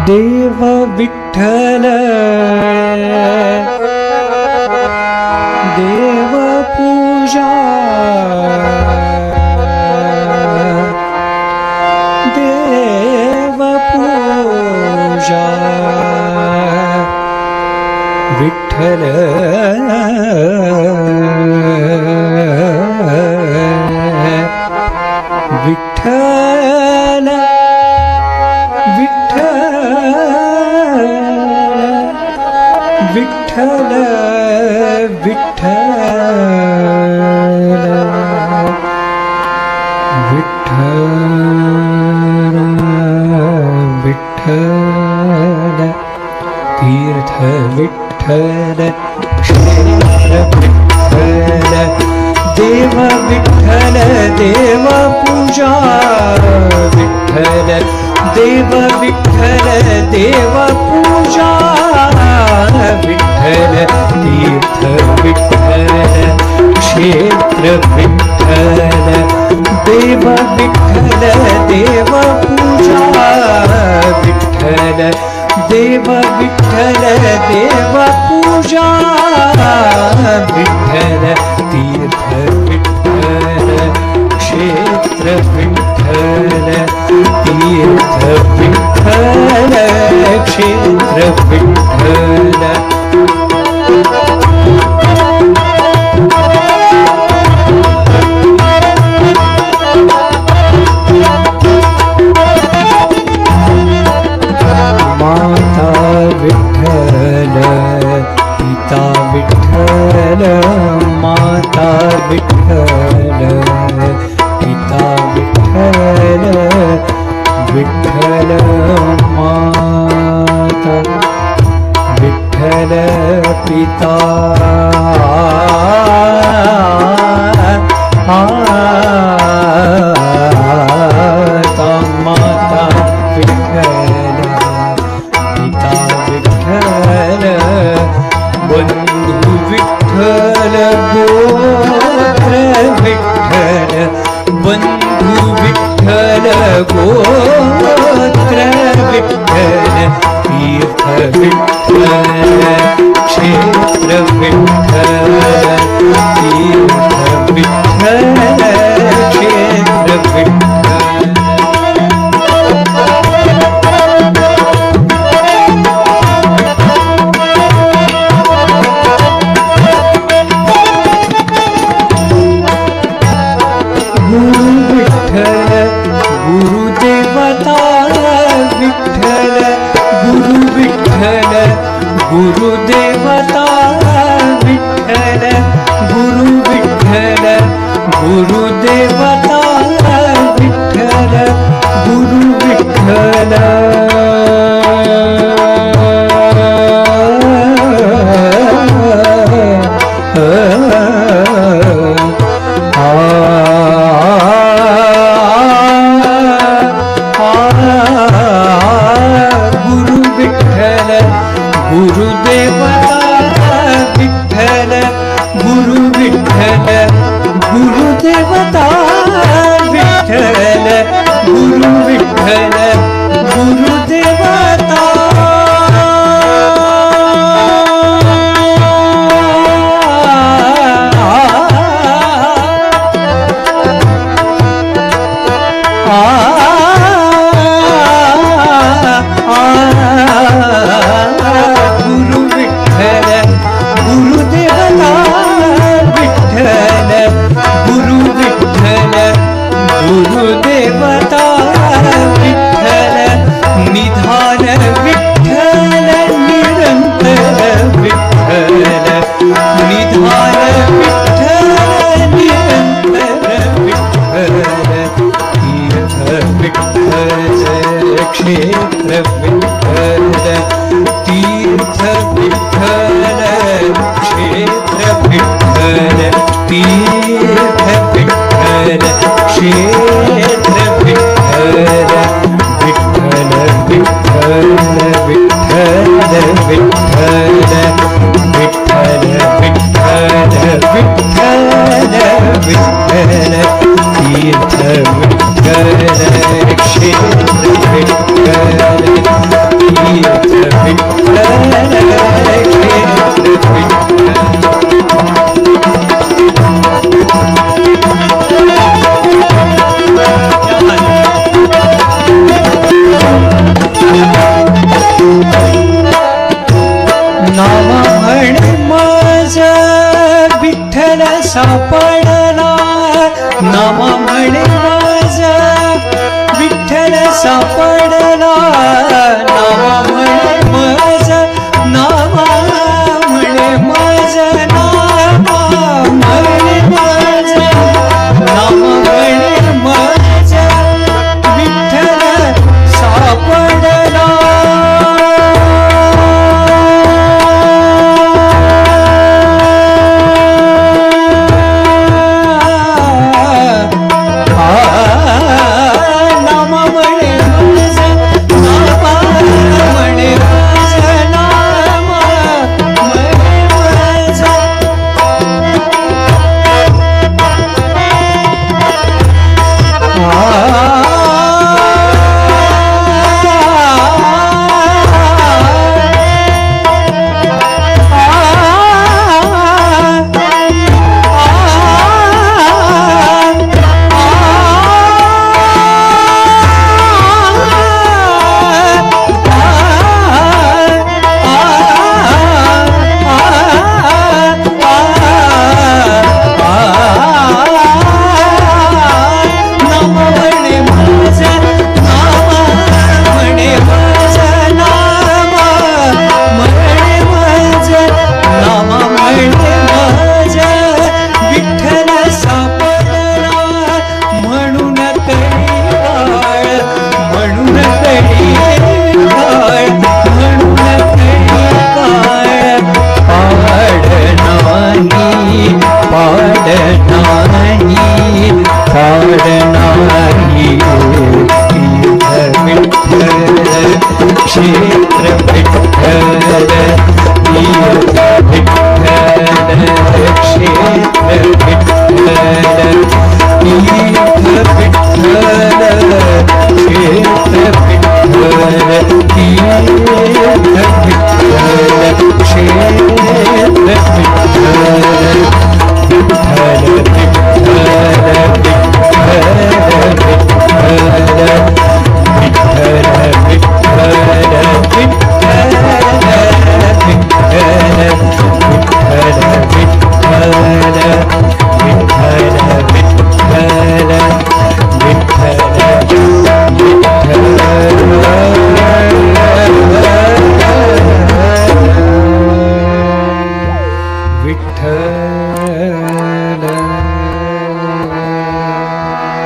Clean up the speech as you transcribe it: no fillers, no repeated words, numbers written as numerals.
देव विठ्ठल देव पूजा देव पूजा विठ्ठल विठ्ठल विठ्ठल विठ्ठल विठ्ठल विठ्ठल तीर्थ विठ्ठल क्षेत्र विठ्ठल देव विठ्ठल देव पूजा विठ्ठल देव विठ्ठल देव पूजा विठ्ठल तीर्थ विठ्ठल क्षेत्र विठ्ठल देव विठ्ठल देव पूजा विठ्ठल देव विठ्ठल देव पूजा विठ्ठल तीर्थ विठ्ठल क्षेत्र विठ्ठल तीर्थ विठ्ठल क्षेत्र विठ्ठल माता विठ्ठल पिता विठ्ठल माता विठ्ठल पिता विठ्ठल विठ्ठल माता विठ्ठल पिता माता विठ्ठल पिता विठ्ठल बंधु विठ्ठल गोत्र विठ्ठल बंधु विठ्ठल गोत्र विठ्ठल तीर्थ विठ्ठल क्षेत्र विठ्ठल तीर्थ विठ्ठल क्षेत्र विठ्ठल गुरुदेवता विठ्ठल गुरु विठ्ठल गुरुदेवता विठ्ठल गुरु विठ्ठल गुरुदेवता विठ्ठल गुरु विठ्ठल गुरुदेवता विठ्ठल गुरु विठ्ठल गुरुदेवता विठ्ठल गुरु विठ्ठल गुरुदेवता गुरुदेवता विठ्ठल निधान विठ्ठल निरंतर विठ्ठल निधान विठ्ठल निरंतर विठ्ठल तीर्थ विठ्ठल क्षेत्र विठ्ठल तीर्थ विठ्ठल क्षेत्र विठ्ठल तीर्थ विठ्ठल क्षेत्र विठ्ठल विठ्ठल विठ्ठल विठ्ठल विठ्ठल विठ्ठल विठ्ठल विठ्ठल विठ्ठल तीर्थ विठ्ठल क्षेत्र विठ्ठल सापडला नामा म्हणे माझा विठ्ठल सापडला